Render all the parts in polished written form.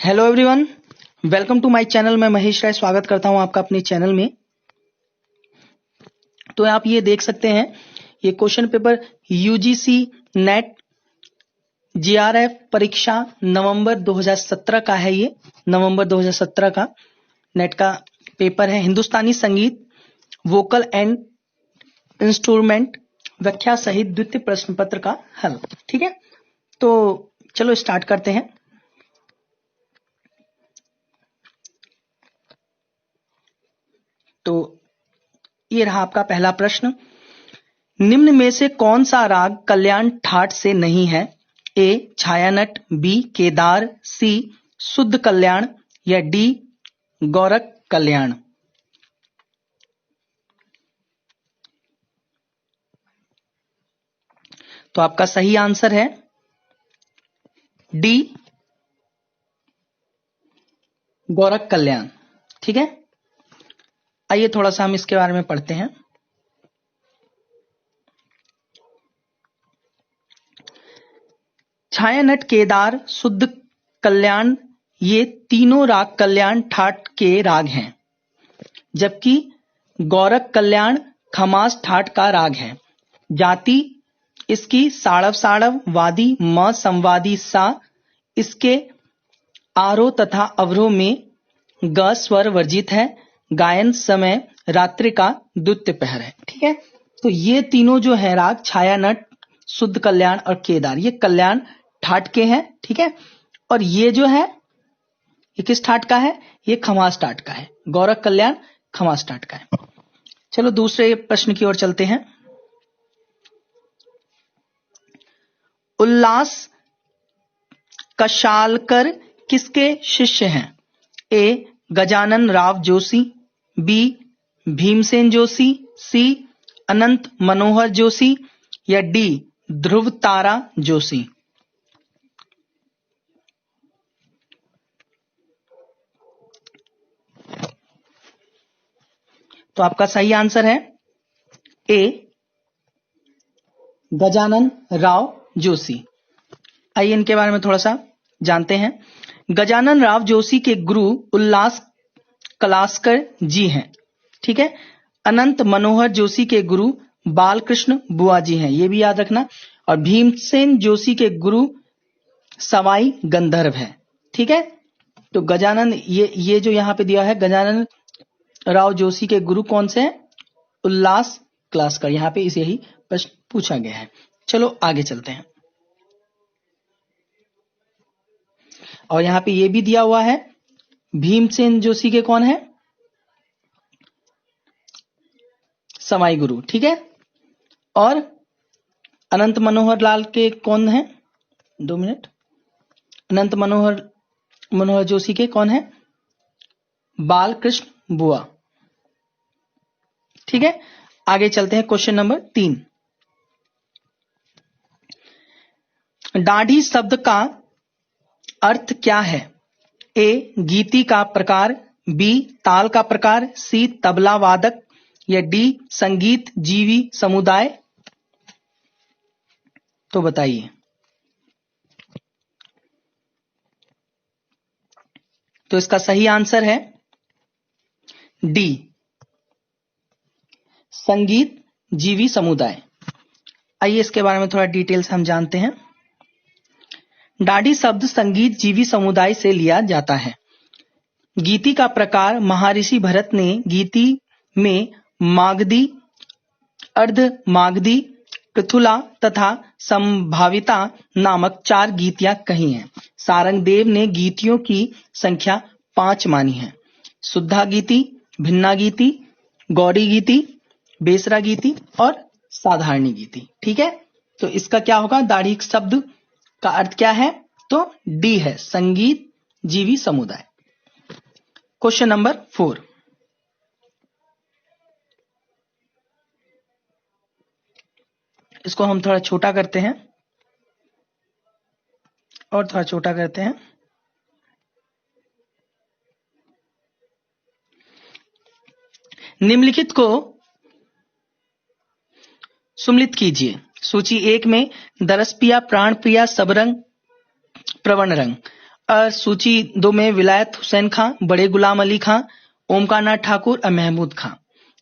Hello everyone, welcome to my channel. मैं महेश राय स्वागत करता हूं आपका अपने चैनल में। तो आप ये देख सकते हैं, ये question paper UGC net GRF परीक्षा नवंबर 2017 का है। ये नवंबर 2017 का नेट का पेपर है। हिंदुस्तानी संगीत, वोकल एंड इंस्ट्रूमेंट व्याख्या सहित द्वितीय प्रश्न पत्र का हल। ठीक है, तो चलो स्टार्ट करते हैं। तो ये रहा आपका पहला प्रश्न। निम्न में से कौन सा राग कल्याण ठाट से नहीं है? ए छायानट, बी केदार, सी शुद्ध कल्याण या डी गौरक कल्याण। तो आपका सही आंसर है डी गौरक कल्याण। ठीक है, आइए थोड़ा सा हम इसके बारे में पढ़ते हैं। छायानट, केदार, शुद्ध कल्याण ये तीनों राग कल्याण ठाट के राग हैं, जबकि गौरक कल्याण खमास ठाट का राग है। जाति इसकी साड़व साड़व, वादी म संवादी सा। इसके आरोह तथा अवरोह में ग स्वर वर्जित है। गायन समय रात्रि का द्वितीय पहर है। ठीक है, तो ये तीनों जो है राग छायानट, शुद्ध कल्याण और केदार, ये कल्याण ठाट के हैं। ठीक है, और ये जो है ये किस ठाट का है? ये खमास ठाट का है। गौरक कल्याण खमास ठाट का है। चलो दूसरे प्रश्न की ओर चलते हैं। उल्लास कशालकर किसके शिष्य हैं? ए गजानन राव जोशी, बी भीमसेन जोशी, सी अनंत मनोहर जोशी या डी ध्रुव तारा जोशी। तो आपका सही आंसर है ए गजानन राव जोशी। आइए इनके बारे में थोड़ा सा जानते हैं। गजानन राव जोशी के गुरु उल्लास कलास्कर जी हैं। ठीक है, अनंत मनोहर जोशी के गुरु बालकृष्ण बुआ जी हैं, ये भी याद रखना। और भीमसेन जोशी के गुरु सवाई गंधर्व है। ठीक है, तो गजानन ये जो यहां पे दिया है, गजानन राव जोशी के गुरु कौन से हैं? उल्लास कलास्कर। यहां पे इसे ही प्रश्न पूछा गया है। चलो आगे चलते हैं। और यहां पे ये भी दिया हुआ है, भीमसेन जोशी के कौन है? सवाई गुरु। ठीक है, और अनंत मनोहर लाल के कौन है? 2 मिनट। अनंत मनोहर जोशी के कौन है? बालकृष्ण बुआ। ठीक है, आगे चलते हैं। Question number 3। दाढ़ी शब्द का अर्थ क्या है? ए गीति का प्रकार, बी ताल का प्रकार, सी तबला वादक या डी संगीत जीवी समुदाय। तो बताइए। तो इसका सही आंसर है डी संगीत जीवी समुदाय। आइए इसके बारे में थोड़ा डिटेल से हम जानते हैं। दाढ़ी शब्द संगीत जीवी समुदाय से लिया जाता है। गीति का प्रकार महर्षि भरत ने गीति में मागधी, अर्ध मागधी, पृथुला तथा संभाविता नामक 4 गीतियां कही हैं। सारंगदेव ने गीतियों की संख्या 5 मानी है। शुद्धा गीति, भिन्ना गीति, गौरी गीति, बेसरा गीति और साधारणी गीति। ठीक है, तो इसका क्या होगा? दाढ़ी शब्द का अर्थ क्या है? तो डी है संगीत जीवी समुदाय। Question number 4। इसको हम थोड़ा छोटा करते हैं और थोड़ा छोटा करते हैं। निम्नलिखित को सुम्मिलित कीजिए। सूची 1 में दरस पिया, प्राण प्रिया, सबरंग, प्रवण रंग सूची 2 में विलायत हुसैन खां, बड़े गुलाम अली खां, ओमकार नाथ ठाकुर और महमूद खां।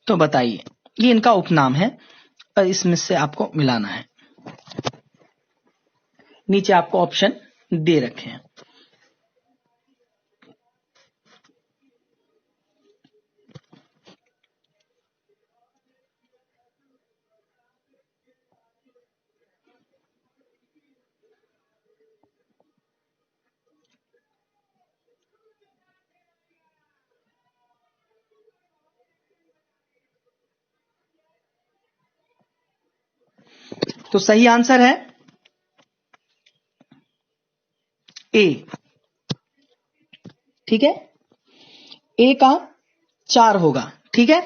तो बताइए, ये इनका उपनाम है और इसमें से आपको मिलाना है। नीचे आपको ऑप्शन दे रखे हैं। तो सही आंसर है ए। ठीक है, ए का 4 होगा। ठीक है,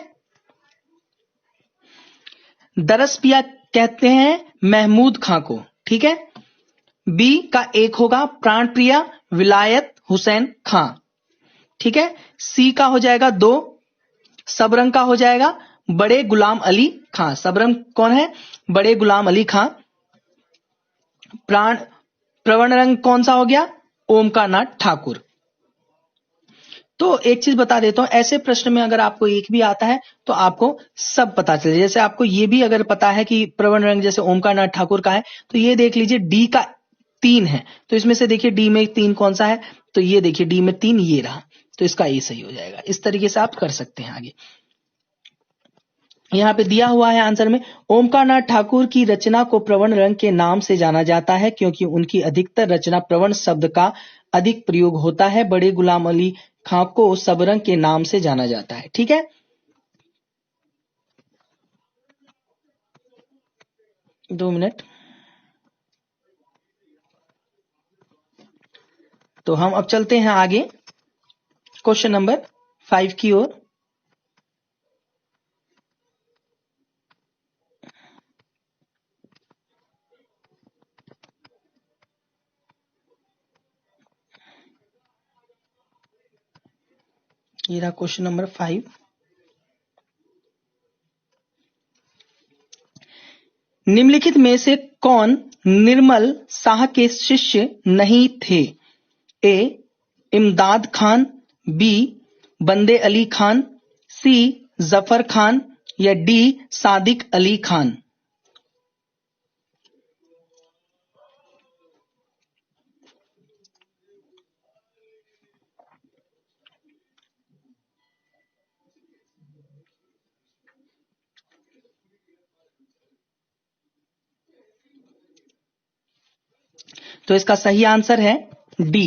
दरस-पिया कहते हैं महमूद खां को। ठीक है, बी का 1 होगा प्राण प्रिया विलायत हुसैन खां। ठीक है, सी का हो जाएगा 2, सबरंग का हो जाएगा बड़े गुलाम अली खां। सबरंग कौन है? बड़े गुलाम अली खां। प्रवर्ण रंग कौन सा हो गया? ओमकार नाथ ठाकुर। तो एक चीज बता देता हूं, ऐसे प्रश्न में अगर आपको एक भी आता है तो आपको सब पता चले। जैसे आपको ये भी अगर पता है कि प्रवर्ण रंग जैसे ओमकार नाथ ठाकुर का है, तो ये देख लीजिए डी का 3 है, तो इसमें से देखिए डी में 3 कौन सा है, तो ये देखिए डी में 3 ये रहा, तो इसका ए सही हो जाएगा। इस तरीके से आप कर सकते हैं। आगे यहाँ पे दिया हुआ है आंसर में, ओमकार नाथ ठाकुर की रचना को प्रवर्ण रंग के नाम से जाना जाता है क्योंकि उनकी अधिकतर रचना प्रवर्ण शब्द का अधिक प्रयोग होता है। बड़े गुलाम अली खां को सबरंग के नाम से जाना जाता है। ठीक है, दो मिनट। तो हम अब चलते हैं आगे क्वेश्चन नंबर 5 की ओर। ये रहा क्वेश्चन नंबर 5। निम्नलिखित में से कौन निर्मल शाह के शिष्य नहीं थे? ए इमदाद खान, बी बंदे अली खान, सी जफर खान या डी सादिक अली खान। तो इसका सही आंसर है डी।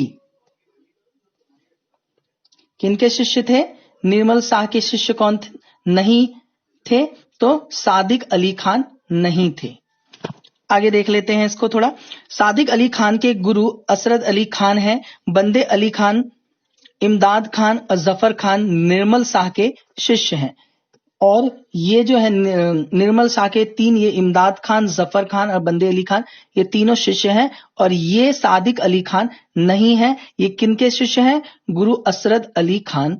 किनके शिष्य थे? निर्मल शाह के शिष्य कौन थे? नहीं थे, तो सादिक अली खान नहीं थे। आगे देख लेते हैं इसको थोड़ा। सादिक अली खान के गुरु असरद अली खान हैं, बंदे अली खान, इमदाद खान और जफर खान निर्मल शाह के शिष्य हैं। और ये जो है निर्मल शाह के 3, ये इमदाद खान, जफर खान और बंदे अली खान, ये तीनों शिष्य हैं। और ये सादिक अली खान नहीं है। ये किनके शिष्य हैं? गुरु असरद अली खान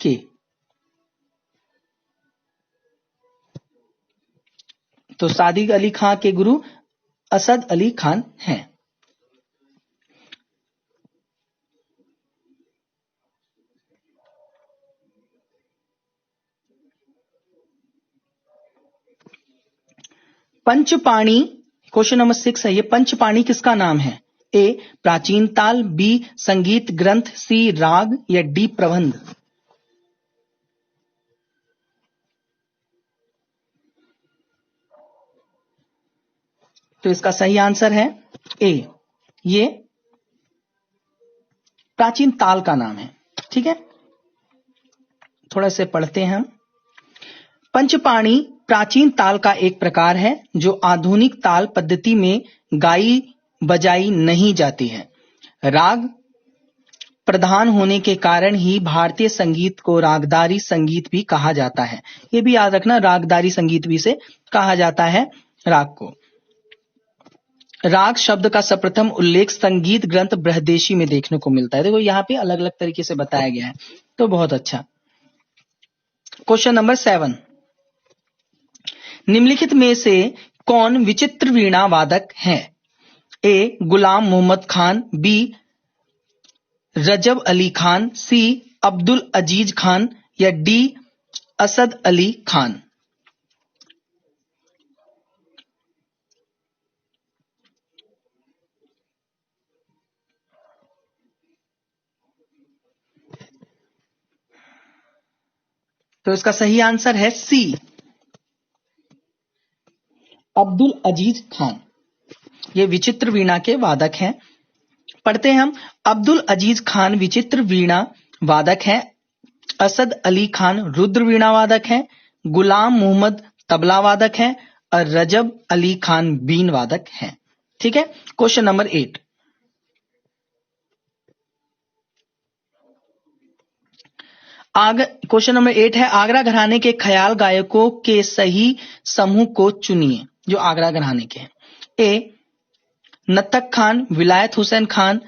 के। तो सादिक अली खान के गुरु असद अली खान हैं। पंचपाणी क्वेश्चन नंबर 6 है। ये पंचपाणी किसका नाम है? ए प्राचीन ताल, बी संगीत ग्रंथ, सी राग या डी प्रबंध। तो इसका सही आंसर है ए, ये प्राचीन ताल का नाम है। ठीक है, थोड़ा से पढ़ते हैं हम। पंचपाणी प्राचीन ताल का एक प्रकार है जो आधुनिक ताल पद्धति में गाई बजाई नहीं जाती है। राग प्रधान होने के कारण ही भारतीय संगीत को रागदारी संगीत भी कहा जाता है। ये भी याद रखना, रागदारी संगीत भी से कहा जाता है राग को। राग शब्द का सर्वप्रथम उल्लेख संगीत ग्रंथ बृहदेशी में देखने को मिलता है। देखो यहाँ पे अलग अलग तरीके से बताया गया है, तो बहुत अच्छा। क्वेश्चन नंबर 7, निम्नलिखित में से कौन विचित्र वीणा वादक है? ए गुलाम मोहम्मद खान, बी रजब अली खान, सी अब्दुल अजीज खान या डी असद अली खान। तो इसका सही आंसर है सी अब्दुल अजीज खान। ये विचित्र वीणा के वादक हैं। पढ़ते हैं हम। अब्दुल अजीज खान विचित्र वीणा वादक हैं। असद अली खान रुद्र वीणा वादक हैं। गुलाम मोहम्मद तबला वादक हैं और रजब अली खान बीन वादक हैं। ठीक है। Question number 8। क्वेश्चन नंबर 8 है आगरा घराने के ख्याल गायकों के सही समूह को चुनिए जो आगरा घराने के हैं। ए नत्तक खान, विलायत हुसैन खान,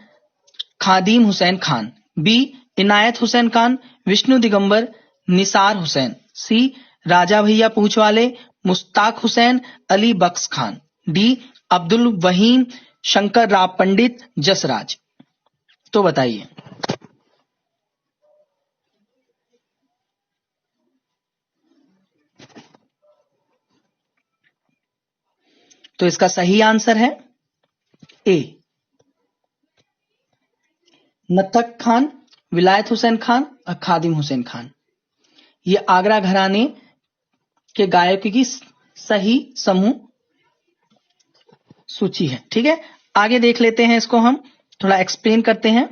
खादिम हुसैन खान, बी इनायत हुसैन खान, विष्णु दिगंबर, निसार हुसैन, सी राजा भैया पूछवाले, मुश्ताक हुसैन, अली बख्श खान, डी अब्दुल वहीम, शंकर राव पंडित, जसराज। तो बताइए। तो इसका सही आंसर है ए नत्तक खान, विलायत हुसैन खान और खादिम हुसैन खान। ये आगरा घराने के गायकों की सही समूह सूची है। ठीक है। आगे देख लेते हैं इसको, हम थोड़ा एक्सप्लेन करते हैं।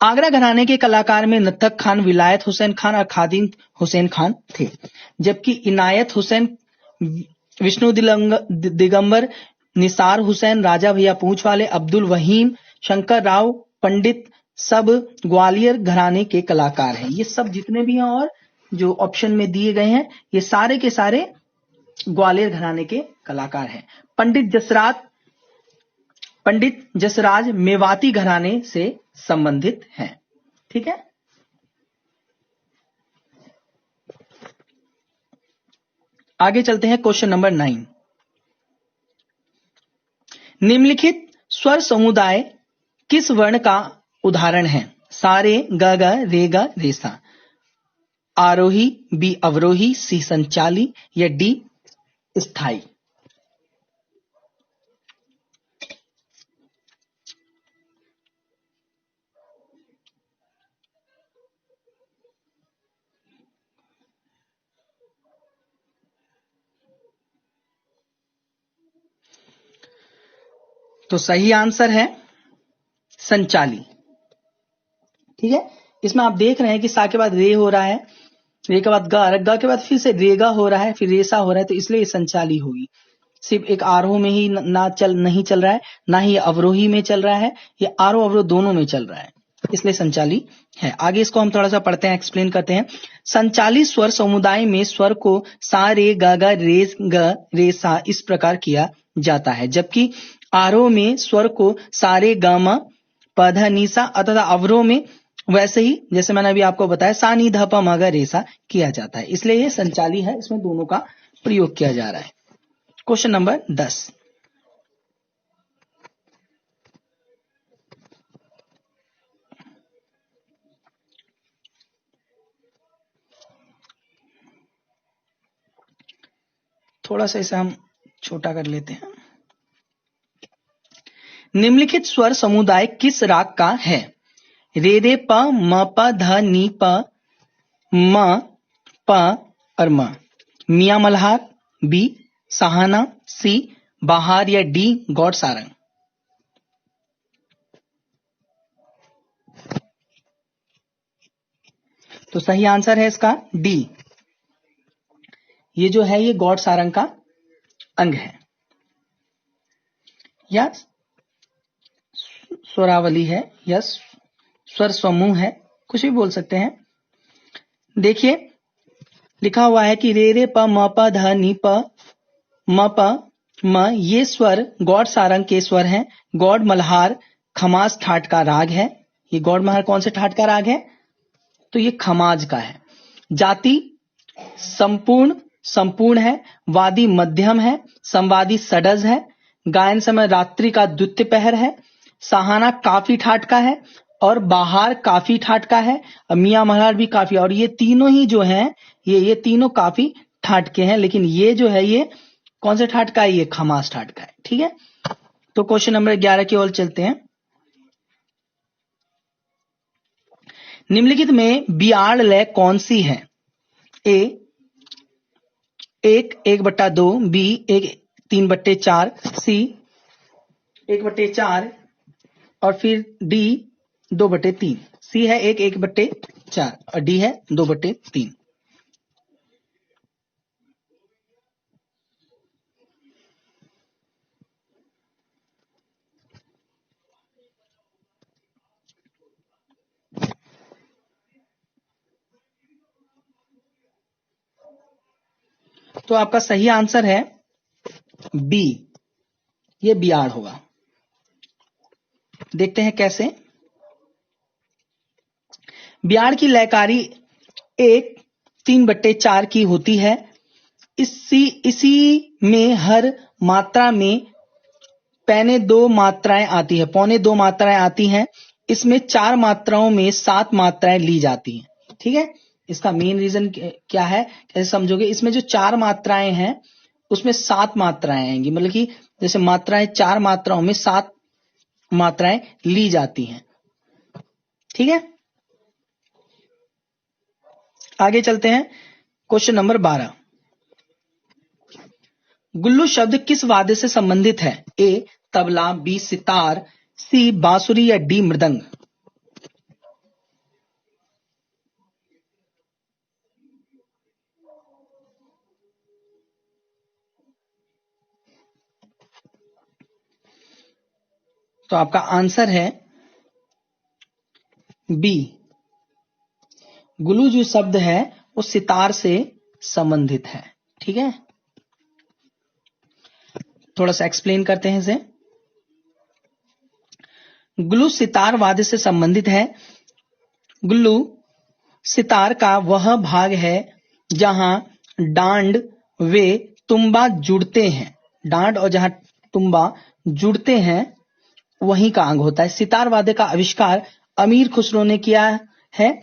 आगरा घराने के कलाकार में नत्तक खान, विलायत हुसैन खान और खादिम हुसैन खान थे, जबकि इनायत हुसैन, विष्णु दिगंबर, निसार हुसैन, राजा भैया पूछवाले, अब्दुल वहीम, शंकर राव पंडित सब ग्वालियर घराने के कलाकार हैं। ये सब जितने भी हैं और जो ऑप्शन में दिए गए हैं ये सारे के सारे ग्वालियर घराने के कलाकार हैं। पंडित जसराज मेवाती घराने से संबंधित हैं। ठीक है। आगे चलते हैं। Question number 9। निम्नलिखित स्वर समुदाय किस वर्ण का उदाहरण है? सारे ग ग रे ग रे सा, आरोही, बी अवरोही, सी संचाली या डी स्थाई। तो सही आंसर है संचाली। ठीक है। इसमें आप देख रहे हैं कि सा के बाद रे हो रहा है, रे के बाद गा के बाद फिर से रेगा हो रहा है, फिर रेसा हो रहा है, तो इसलिए ये संचाली होगी। सिर्फ एक आरोह में ही नहीं चल रहा है, ना ही अवरोही में चल रहा है, ये आरोह अवरोह दोनों में चल रहा है, इसलिए संचाली है। आगे इसको हम थोड़ा सा पढ़ते हैं, एक्सप्लेन करते हैं। संचाली स्वर समुदाय में स्वर को सा रे गा गा रे ग रे सा इस प्रकार किया जाता है, जबकि आरोह में स्वर को सारे ग म प ध नि सा तथा अवरोह में वैसे ही जैसे मैंने अभी आपको बताया सा नी ध प म ग रे सा किया जाता है, इसलिए ये संचाली है, इसमें दोनों का प्रयोग किया जा रहा है। Question number 10। थोड़ा सा इसे हम छोटा कर लेते हैं। निम्नलिखित स्वर समुदाय किस राग का है? रे रे प म प ध नी प म प और म। मियां मल्हार, बी सहाना, सी बहार या डी गौड़ सारंग। तो सही आंसर है इसका डी। ये जो है ये गौड़ सारंग का अंग है या स्वरावली है या स्वर समूह है, कुछ भी बोल सकते हैं। देखिए लिखा हुआ है कि रे रे प म प ध नी प म प म, ये स्वर गौड़ सारंग के स्वर हैं। गौड़ मल्हार खमाज ठाट का राग है। ये गौड़ मल्हार कौन से ठाट का राग है? तो ये खमाज का है। जाति संपूर्ण है, वादी मध्यम है, संवादी सडज है, गायन समय रात्रि का द्वितीय पहर है, सहाना काफी ठाट का है, और बाहर काफी ठाट का है, और मियां मल्हार भी काफी। और ये तीनों ही जो हैं ये तीनों काफी ठाट के हैं, लेकिन ये जो है ये कौन से ठाट का है? ये खमास ठाट का है। ठीक है, तो क्वेश्चन नंबर 11 की ओर चलते हैं। निम्नलिखित में बियाड़ लय कौन सी है? ए 1/2, बी 3/4, सी 1/4 और फिर डी 2/3। सी है 1/4 और डी है 2/3। तो आपका सही आंसर है बी, ये बियाड़ होगा। देखते हैं कैसे। बियाड़ की लयकारी 1/3/4 की होती है। इसी में हर मात्रा में पौने 2 मात्राएं आती हैं। इसमें 4 मात्राओं में 7 मात्राएं ली जाती हैं। ठीक है, इसका मेन रीजन क्या है, कैसे समझोगे? इसमें जो 4 मात्राएं हैं उसमें 7 मात्राएं आएंगी, मतलब कि जैसे मात्राएं 4 मात्राओं में 7 मात्राएं ली जाती हैं। ठीक है, आगे चलते हैं। Question number 12। गुल्लू शब्द किस वाद्य से संबंधित है? ए तबला, बी सितार, सी बांसुरी या डी मृदंग। तो आपका आंसर है बी, गुल्लू जो शब्द है वो सितार से संबंधित है। ठीक है, थोड़ा सा एक्सप्लेन करते हैं इसे। गुल्लू सितार वाद्य से संबंधित है। गुल्लू सितार का वह भाग है जहां डांड वे तुम्बा जुड़ते हैं। डांड और जहां तुम्बा जुड़ते हैं वहीं का अंग होता है। सितार वाद्य का आविष्कार अमीर खुसरो ने किया है।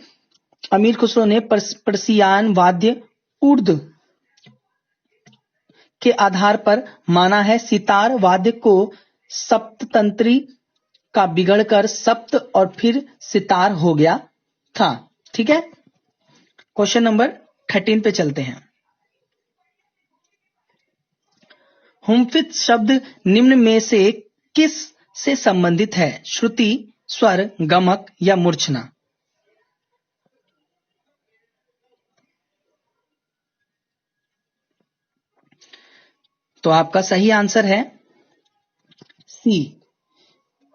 अमीर खुसरो ने पर्सियान वाद्य उर्द के आधार पर माना है। सितार वाद्य को सप्ततंत्री का बिगड़कर सप्त और फिर सितार हो गया था। ठीक है, क्वेश्चन नंबर 13 पे चलते हैं। हुमफित शब्द निम्न में से किस से संबंधित है? श्रुति, स्वर, गमक या मूर्छना। तो आपका सही आंसर है सी,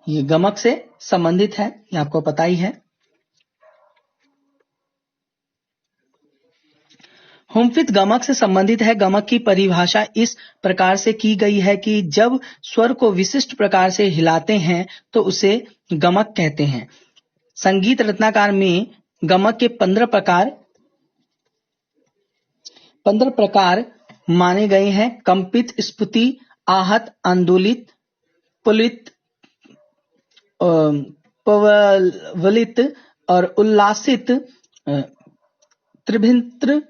ये गमक से संबंधित है, ये आपको पता ही है। हुमफित गमक से संबंधित है। गमक की परिभाषा इस प्रकार से की गई है कि जब स्वर को विशिष्ट प्रकार से हिलाते हैं तो उसे गमक कहते हैं। संगीत रत्नाकर में गमक के 15 प्रकार माने गए हैं। कंपित, स्फुति, आहत, आंदोलित, पुलित, पवलित और उल्लासित, त्रिभित्र,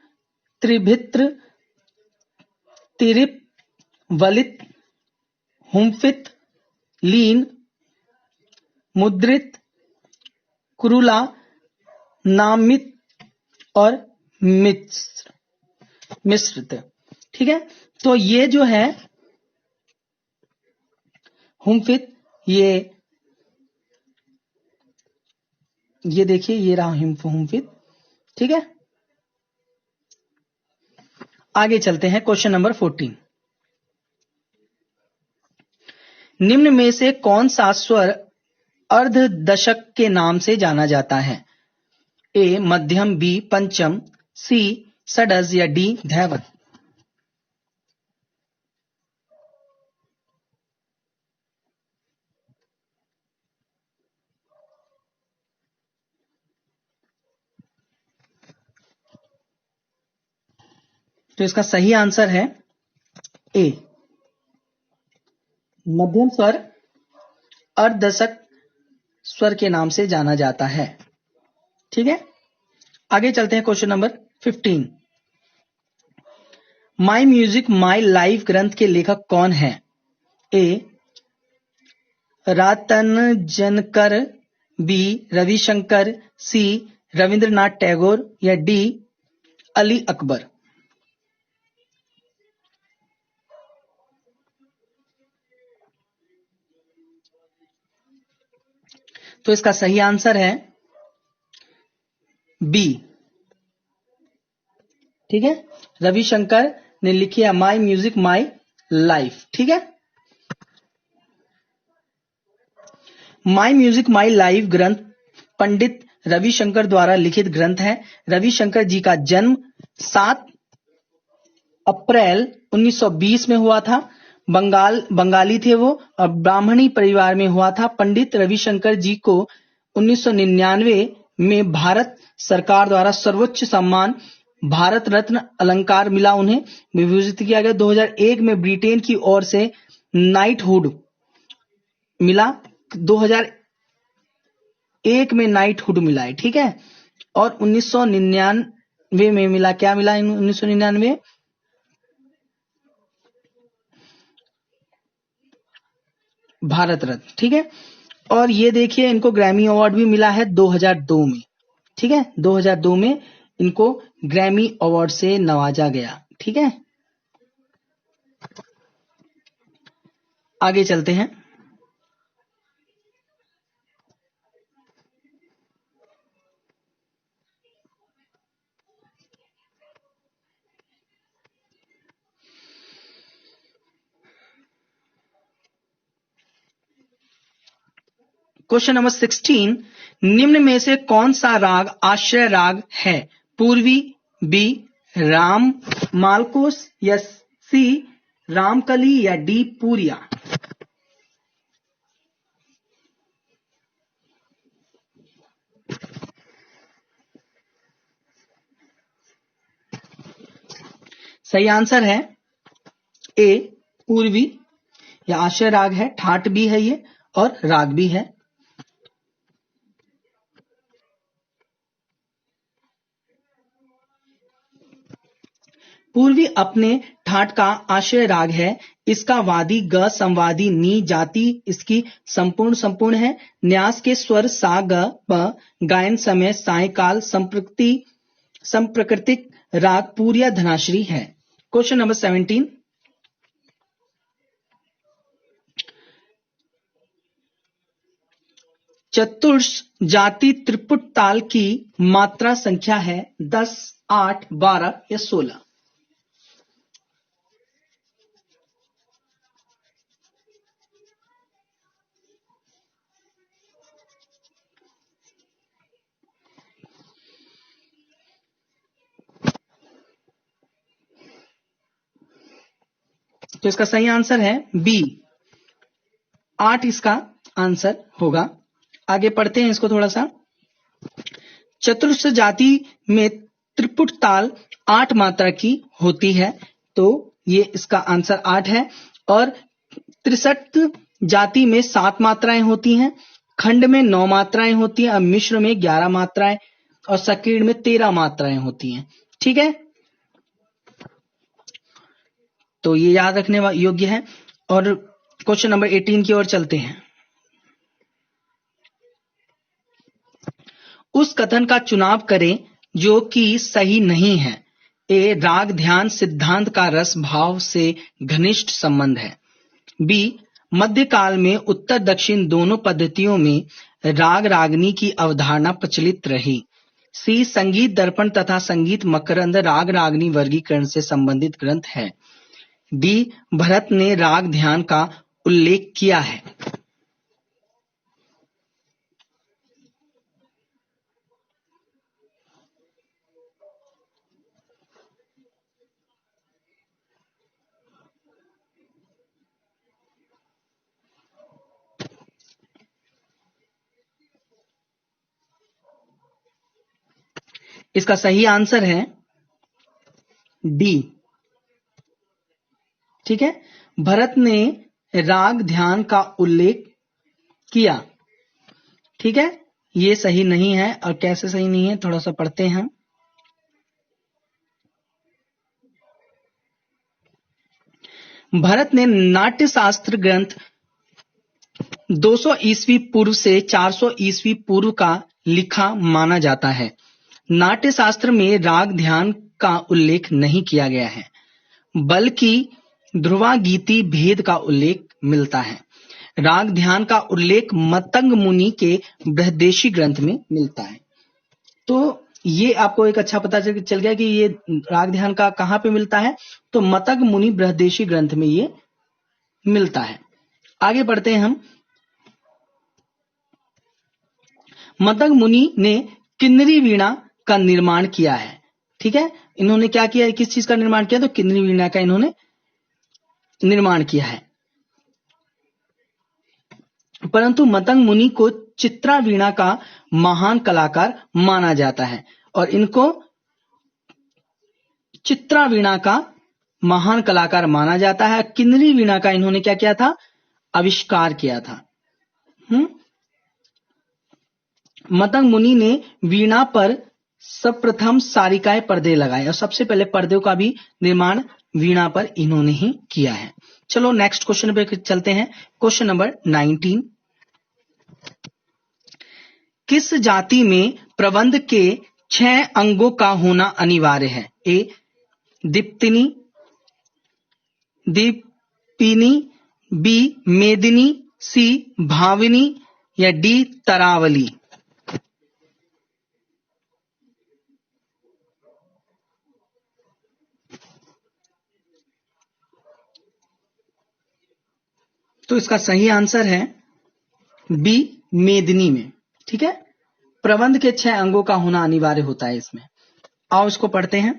तिरिप, वलित, हुमफित, लीन, मुद्रित, कुरुला, नामित और मिश्रित। ठीक है, तो ये जो है हुमफित, ये देखिए ये रहा हुमफित। ठीक है, आगे चलते हैं। Question number 14। निम्न में से कौन सा स्वर अर्ध दशक के नाम से जाना जाता है? ए मध्यम, बी पंचम, सी षड्ज या डी धैवत। तो इसका सही आंसर है ए मध्यम स्वर अर्धदशक स्वर के नाम से जाना जाता है। ठीक है, आगे चलते हैं question number 15। My music my life ग्रंथ के लेखक कौन है? ए रतनजनकर, बी रविशंकर, सी रविंद्रनाथ टैगोर या डी अली अकबर। तो इसका सही आंसर है बी। ठीक है, रविशंकर ने लिखी है माई म्यूजिक माई लाइफ। ठीक है, माई म्यूजिक माई लाइफ ग्रंथ पंडित रविशंकर द्वारा लिखित ग्रंथ है। रविशंकर जी का जन्म 7 अप्रैल 1920 में हुआ था। बंगाली थे वो और ब्राह्मणी परिवार में हुआ था। पंडित रविशंकर जी को 1999 में भारत सरकार द्वारा सर्वोच्च सम्मान भारत रत्न अलंकार मिला, उन्हें विभूषित किया गया। 2001 में ब्रिटेन की ओर से नाइटहुड मिला। 2001 में नाइटहुड मिला है। ठीक है, और 1999 में मिला, क्या मिला 1999? भारत रत्न। ठीक है, और ये देखिए इनको ग्रैमी अवार्ड भी मिला है 2002 में। ठीक है, 2002 में इनको ग्रैमी अवार्ड से नवाजा गया। ठीक है, आगे चलते हैं। क्वेश्चन नंबर 16, निम्न में से कौन सा राग आश्रय राग है? पूर्वी, बी राम मालकोस या सी रामकली या डी पूरिया। सही आंसर है ए पूर्वी। यह आश्रय राग है, ठाट भी है ये और राग भी है। पूर्वी अपने ठाट का आश्रय राग है। इसका वादी ग संवादी नी जाति इसकी संपूर्ण है। न्यास के स्वर सा ग प, गायन समय सायकाल संप्रकृतिक राग पूरिया धनाश्री है। क्वेश्चन नंबर 17, चतुर्श जाति त्रिपुट ताल की मात्रा संख्या है 10, 8, 12 या 16। तो इसका सही आंसर है बी 8 इसका आंसर होगा। आगे पढ़ते हैं इसको थोड़ा सा। चतुर्थ जाति में त्रिपुट ताल 8 मात्रा की होती है, तो ये इसका आंसर 8 है। और त्रिशत जाति में 7 मात्राएं होती हैं, खंड में 9 मात्राएं होती हैं, और मिश्र में 11 मात्राएं और संकीर्ण में 13 मात्राएं होती हैं। ठीक है, तो ये याद रखने योग्य है। और क्वेश्चन नंबर 18 की ओर चलते हैं। उस कथन का चुनाव करें जो कि सही नहीं है। ए राग ध्यान सिद्धांत का रस भाव से घनिष्ठ संबंध है। बी मध्यकाल में उत्तर दक्षिण दोनों पद्धतियों में राग रागनी की अवधारणा प्रचलित रही। सी संगीत दर्पण तथा संगीत मकरंद राग रागनी वर्गीकरण से संबंधित ग्रंथ है। डी भरत ने राग ध्यान का उल्लेख किया है। इसका सही आंसर है डी। ठीक है, भरत ने राग ध्यान का उल्लेख किया। ठीक है, ये सही नहीं है। और कैसे सही नहीं है, थोड़ा सा पढ़ते हैं हम। भरत ने नाट्य शास्त्र ग्रंथ 200 ईस्वी पूर्व से 400 ईस्वी पूर्व का लिखा माना जाता है। नाट्य शास्त्र में राग ध्यान का उल्लेख नहीं किया गया है, बल्कि ध्रुवागीति भेद का उल्लेख मिलता है। राग ध्यान का उल्लेख मतंग मुनि के बृहदेशी ग्रंथ में मिलता है। तो ये आपको एक अच्छा पता चल गया कि ये राग ध्यान का कहां पे मिलता है, तो मतंग मुनि बृहदेशी ग्रंथ में ये मिलता है। आगे बढ़ते हैं हम। मतंग मुनि ने किन्नरी वीणा का निर्माण किया है। ठीक है, इन्होंने क्या किया है, किस चीज का निर्माण किया, तो किन्नरी वीणा का इन्होंने निर्माण किया है। परंतु मतंग मुनि को चित्रा वीणा का महान कलाकार माना जाता है और इनको चित्रा वीणा का महान कलाकार माना जाता है। किन्नरी वीणा का इन्होंने क्या किया था, आविष्कार किया था। मतंग मुनि ने वीणा पर सर्वप्रथम सारिकाए पर्दे लगाए और सबसे पहले पर्दों का भी निर्माण वीणा पर इन्होंने ही किया है। चलो नेक्स्ट क्वेश्चन पे चलते हैं। Question number 19। किस जाति में प्रबंध के 6 अंगों का होना अनिवार्य है? ए दीप्तिनी, दीपिनी, बी मेदिनी, सी भाविनी या डी तरावली। तो इसका सही आंसर है बी मेदिनी में। ठीक है, प्रबंध के 6 अंगों का होना अनिवार्य होता है इसमें। आओ इसको पढ़ते हैं।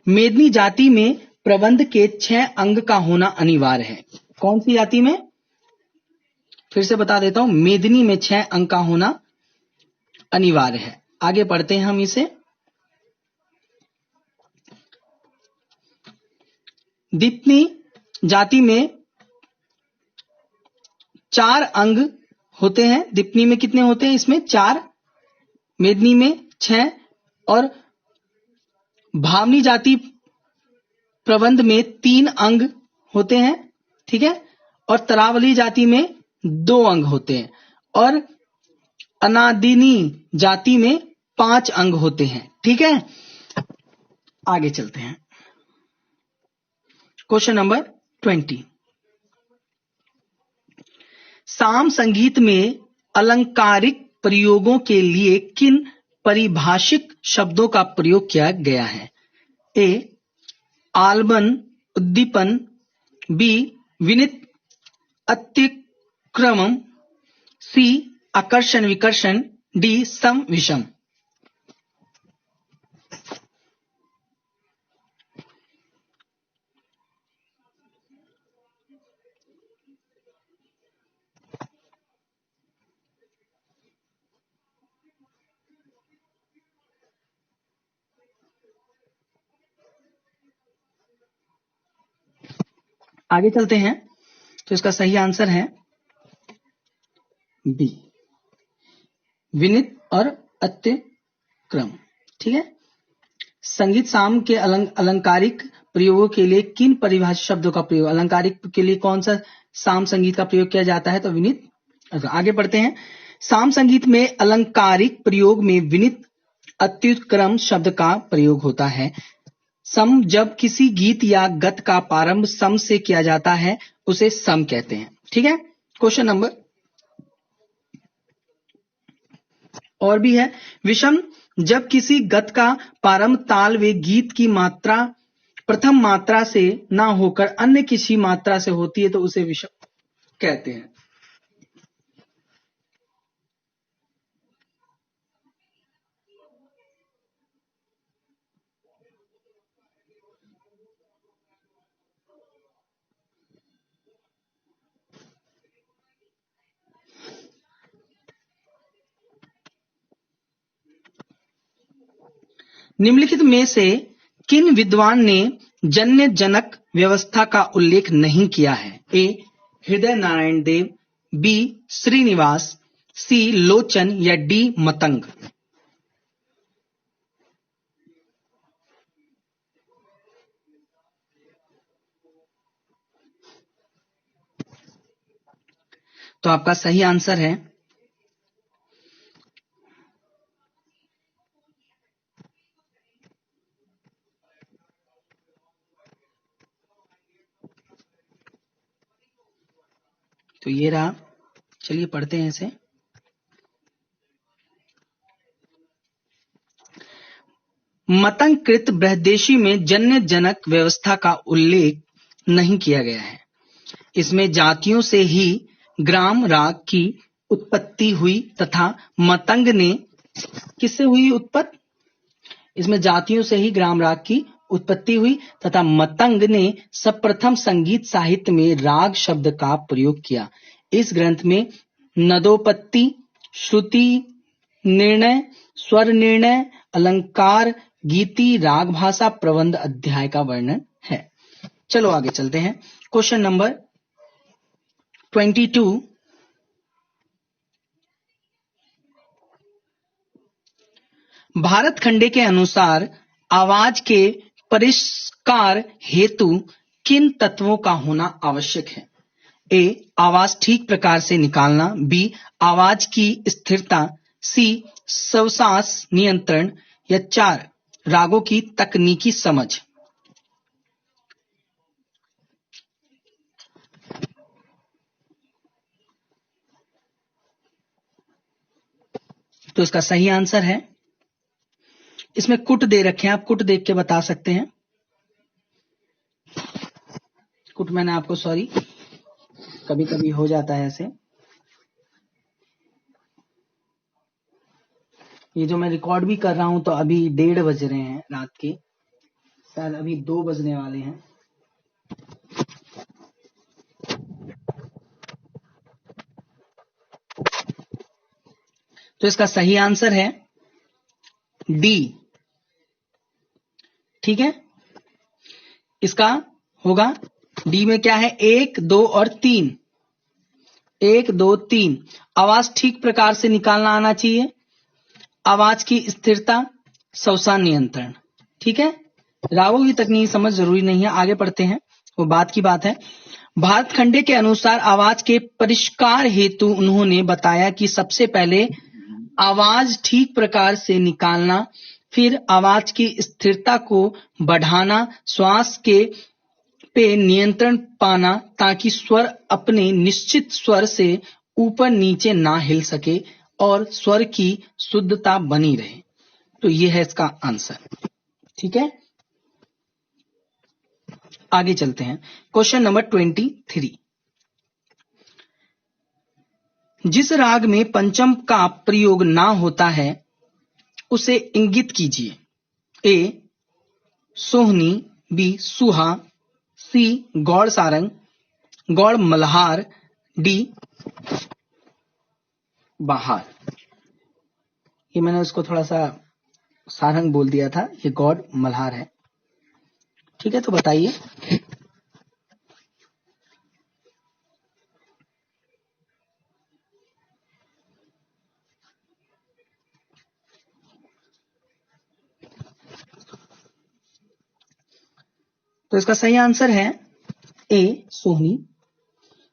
मेदिनी जाति में प्रबंध के 6 अंग का होना अनिवार्य है। कौन सी जाति में? फिर से बता देता हूं, मेदिनी में 6 अंग का होना अनिवार्य है। आगे पढ़ते हैं हम इसे। दीप्तिनी जाति में 4 अंग होते हैं। दीप्तिनी में कितने होते हैं? इसमें 4, मेदिनी में 6 और भावनी जाति प्रबंध में 3 अंग होते हैं। ठीक है, और तरावली जाति में 2 अंग होते हैं और अनादिनी जाति में 5 अंग होते हैं। ठीक है, आगे चलते हैं। Question number 20। साम संगीत में अलंकारिक प्रयोगों के लिए किन परिभाषिक शब्दों का प्रयोग किया गया है? ए आलबन उद्दीपन, बी विनित अतिक्रमण, सी आकर्षण विकर्षण, डी सम विषम। आगे चलते हैं। तो इसका सही आंसर है बी विनित और अतिक्रम। ठीक है, संगीत साम के अलंकारिक प्रयोगों के लिए किन परिभाषित शब्दों का प्रयोग, अलंकारिक के लिए कौन सा साम संगीत का प्रयोग किया जाता है? तो विनित। आगे बढ़ते हैं। साम संगीत में अलंकारिक प्रयोग में विनित अत्युत्क्रम शब्द का प्रयोग होता है। सम जब किसी गीत या गत का प्रारंभ सम से किया जाता है उसे सम कहते हैं। ठीक है, क्वेश्चन नंबर और भी है। विषम जब किसी गत का प्रारंभ ताल व गीत की मात्रा प्रथम मात्रा से ना होकर अन्य किसी मात्रा से होती है तो उसे विषम कहते हैं। निम्नलिखित में से किन विद्वान ने जन्य जनक व्यवस्था का उल्लेख नहीं किया है? ए. हृदय नारायण देव, बी. श्रीनिवास, सी. लोचन या डी. मतंग? तो आपका सही आंसर है तो ये रहा। चलिए पढ़ते हैं इसे। मतंग कृत बृहदेशी में जन्य जनक व्यवस्था का उल्लेख नहीं किया गया है। इसमें जातियों से ही ग्राम राग की उत्पत्ति हुई तथा मतंग ने किससे हुई उत्पत्ति? इसमें जातियों से ही ग्राम राग की उत्पत्ति हुई तथा मतंग ने सर्वप्रथम संगीत साहित्य में राग शब्द का प्रयोग किया। इस ग्रंथ में नदोपत्ति, श्रुति निर्णय, स्वर निर्णय, अलंकार, गीति, राग भाषा, प्रबंध अध्याय का वर्णन है। चलो आगे चलते हैं। Question number 22। भारत खंडे के अनुसार आवाज के परिष्कार हेतु किन तत्वों का होना आवश्यक है? ए. आवाज ठीक प्रकार से निकालना, बी. आवाज की स्थिरता, सी. श्वास नियंत्रण या 4. रागों की तकनीकी समझ। तो इसका सही आंसर है, इसमें कुट दे रखे हैं, आप कुट देख के बता सकते हैं। कुट मैंने आपको सॉरी कभी कभी हो जाता है ऐसे। ये जो मैं रिकॉर्ड भी कर रहा हूं तो अभी 1:30 बज रहे हैं रात के, शायद अभी 2 बजने वाले हैं। तो इसका सही आंसर है डी। ठीक है, इसका होगा डी में क्या है? 1, 2 और 3। 1, 2, 3। आवाज ठीक प्रकार से निकालना आना चाहिए, आवाज की स्थिरता, श्वास नियंत्रण। ठीक है, रागों की तकनीकी समझ जरूरी नहीं है, आगे पढ़ते हैं, वो बात की बात है। भारत खंडे के अनुसार आवाज के परिष्कार हेतु उन्होंने बताया कि सबसे पहले आवाज ठीक प्रकार से निकालना, फिर आवाज की स्थिरता को बढ़ाना, श्वास के पे नियंत्रण पाना ताकि स्वर अपने निश्चित स्वर से ऊपर नीचे ना हिल सके और स्वर की शुद्धता बनी रहे। तो यह है इसका आंसर। ठीक है, आगे चलते हैं। Question number 23। जिस राग में पंचम का प्रयोग ना होता है उसे इंगित कीजिए। ए. सोहनी, बी. सुहा, सी. गौड़ सारंग, गौड़ मल्हार, डी. बाहर। ये मैंने उसको थोड़ा सा सारंग बोल दिया था, ये गौड़ मल्हार है। ठीक है, तो बताइए। तो इसका सही आंसर है ए. सोहनी।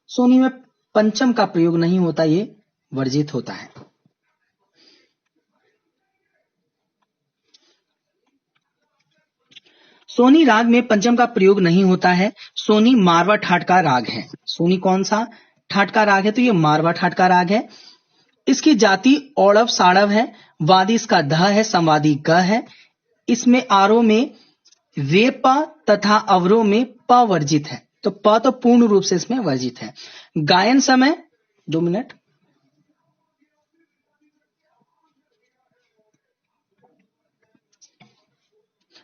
सोहनी में पंचम का प्रयोग नहीं होता, ये वर्जित होता है। सोनी राग में पंचम का प्रयोग नहीं होता है। सोनी मारवा ठाट का राग है। सोनी कौन सा ठाट का राग है? तो ये मारवा ठाट का राग है। इसकी जाति औड़व साड़व है, वादी इसका ध है, संवादी ग है। इसमें आरोह में रेपा तथा अवरोह में प वर्जित है, तो प तो पूर्ण रूप से इसमें वर्जित है। गायन समय 2 मिनट।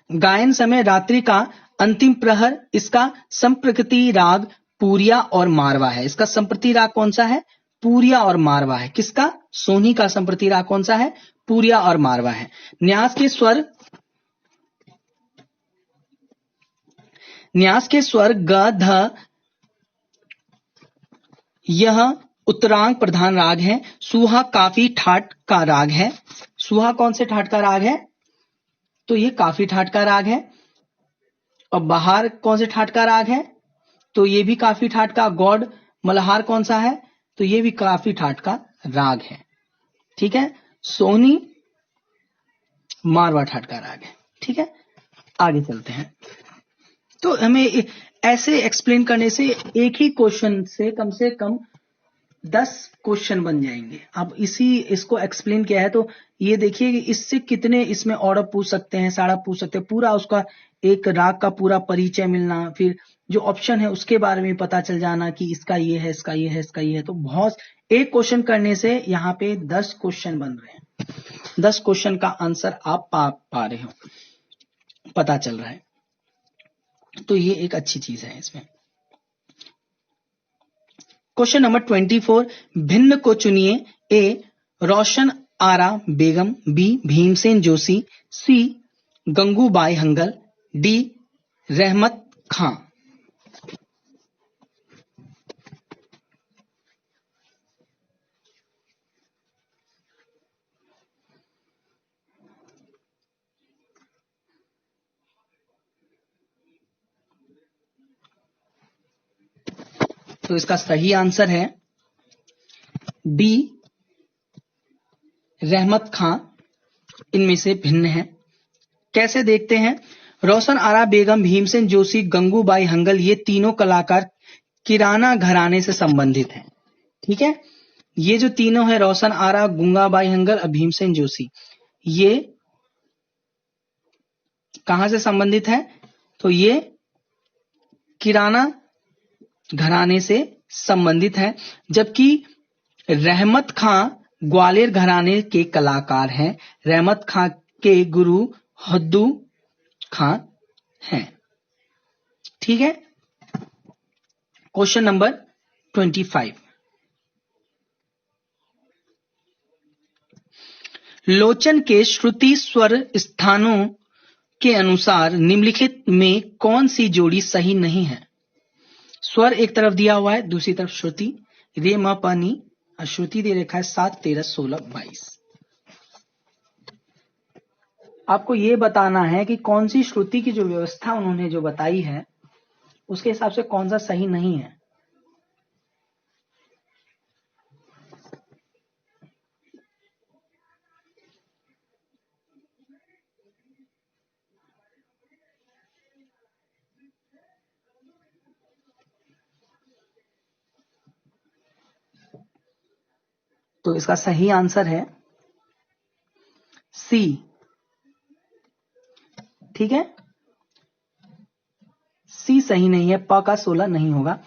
गायन समय रात्रि का अंतिम प्रहर, इसका संप्रकृति राग पूरिया और मारवा है। इसका संप्रति राग कौन सा है? पूरिया और मारवा है। किसका? सोनी का संप्रति राग कौन सा है? पूरिया और मारवा है। न्यास के स्वर न्यास के स्वर ग ध यह उत्तरांग प्रधान राग है। सुहा काफी ठाट का राग है। सुहा कौन से ठाट का राग है? तो ये काफी ठाट का राग है। और बहार कौन से ठाट का राग है? तो ये भी काफी ठाट का। गौड़ मल्हार कौन सा है? तो ये भी काफी ठाट का राग है। ठीक है। सोहनी मारवा ठाट का राग है। ठीक है, आगे चलते हैं। तो हमें ऐसे एक्सप्लेन करने से एक ही क्वेश्चन से कम 10 क्वेश्चन बन जाएंगे। अब इसको एक्सप्लेन किया है तो ये देखिए कि इससे कितने इसमें ऑर्डर पूछ सकते हैं, सारा पूछ सकते हैं, पूरा उसका एक राग का पूरा परिचय मिलना, फिर जो ऑप्शन है उसके बारे में पता चल जाना कि इसका ये है, इसका ये है, इसका ये है। तो बहुत एक क्वेश्चन करने से यहाँ पे 10 क्वेश्चन बन रहे हैं। 10 क्वेश्चन का आंसर आप पा रहे हो, पता चल रहा है। तो ये एक अच्छी चीज है इसमें। क्वेश्चन नंबर 24, भिन्न को चुनिए। ए रोशन आरा बेगम, बी भीमसेन जोशी, सी गंगूबाई हंगल, डी रहमत खां। तो इसका सही आंसर है डी रहमत खां। इनमें से भिन्न है। कैसे देखते हैं? रोशन आरा बेगम, भीमसेन जोशी, गंगूबाई हंगल, ये तीनों कलाकार किराना घराने से संबंधित हैं। ठीक है, ये जो तीनों है रोशन आरा, गंगूबाई हंगल और भीमसेन जोशी, ये कहां से संबंधित है? तो ये किराना घराने से संबंधित है। जबकि रहमत खां ग्वालियर घराने के कलाकार हैं। रहमत खां के गुरु हद्दू खां हैं। ठीक है। क्वेश्चन नंबर 25, लोचन के श्रुति स्वर स्थानों के अनुसार निम्नलिखित में कौन सी जोड़ी सही नहीं है? स्वर एक तरफ दिया हुआ है, दूसरी तरफ श्रुति, रे म प नी, और श्रुति दे रखा है 7, 13, 16, 22। आपको ये बताना है कि कौन सी श्रुति की जो व्यवस्था उन्होंने जो बताई है उसके हिसाब से कौन सा सही नहीं है। तो इसका सही आंसर है सी। ठीक है, सी सही नहीं है, प का 16 नहीं होगा।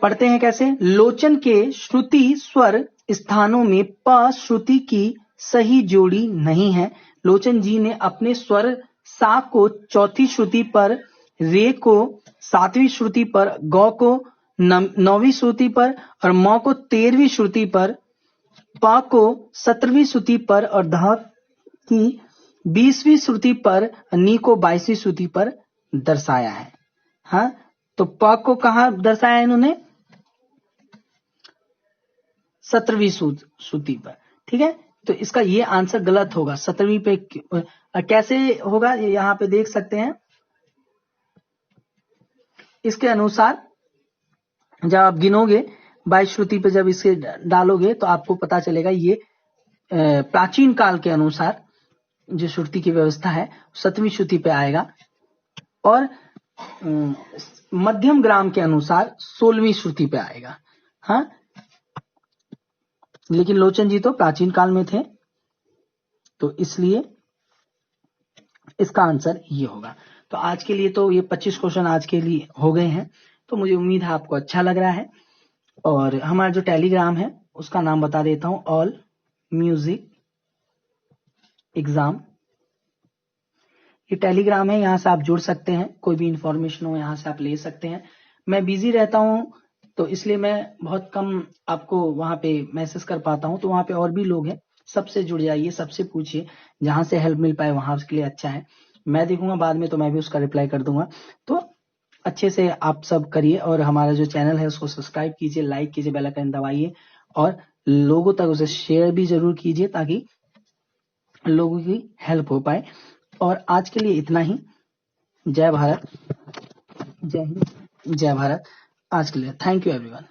पढ़ते हैं कैसे? लोचन के श्रुति स्वर स्थानों में प श्रुति की सही जोड़ी नहीं है। लोचन जी ने अपने स्वर सा को चौथी श्रुति पर, रे को 7वीं श्रुति पर, गौ को 9वीं श्रुति पर और म को 13वीं श्रुति पर, प को 17वीं श्रुति पर और ध की 20वीं श्रुति पर, नी को 22वीं श्रुति पर दर्शाया है। हाँ, तो प को कहां दर्शाया इन्होंने? 17वीं श्रुति पर। ठीक है, तो इसका ये आंसर गलत होगा। 17वीं पे कैसे होगा ये यहां पे देख सकते हैं। इसके अनुसार जब आप गिनोगे 22 श्रुति पे जब इसे डालोगे तो आपको पता चलेगा ये प्राचीन काल के अनुसार जो श्रुति की व्यवस्था है 7वीं श्रुति पे आएगा और मध्यम ग्राम के अनुसार 16वीं श्रुति पे आएगा। हाँ, लेकिन लोचन जी तो प्राचीन काल में थे, तो इसलिए इसका आंसर ये होगा। तो आज के लिए तो ये 25 क्वेश्चन आज के लिए हो गए हैं। तो मुझे उम्मीद है आपको अच्छा लग रहा है। और हमारा जो टेलीग्राम है उसका नाम बता देता हूं, ऑल म्यूजिक एग्जाम। ये टेलीग्राम है, यहां से आप जुड़ सकते हैं, कोई भी इंफॉर्मेशन हो यहां से आप ले सकते हैं। मैं बिजी रहता हूं तो इसलिए मैं बहुत कम आपको वहां पे मैसेज कर पाता हूं। तो वहां पे और भी लोग हैं, सबसे जुड़ जाइए, सबसे पूछिए, जहां से हेल्प मिल पाए वहां के लिए अच्छा है। मैं देखूंगा बाद में तो मैं भी उसका रिप्लाई कर दूंगा। तो अच्छे से आप सब करिए और हमारा जो चैनल है उसको सब्सक्राइब कीजिए, लाइक कीजिए, बेल आइकन दबाइए और लोगों तक उसे शेयर भी जरूर कीजिए ताकि लोगों की हेल्प हो पाए। और आज के लिए इतना ही। जय भारत, जय हिंद, जय भारत। आज के लिए थैंक यू एवरीवन।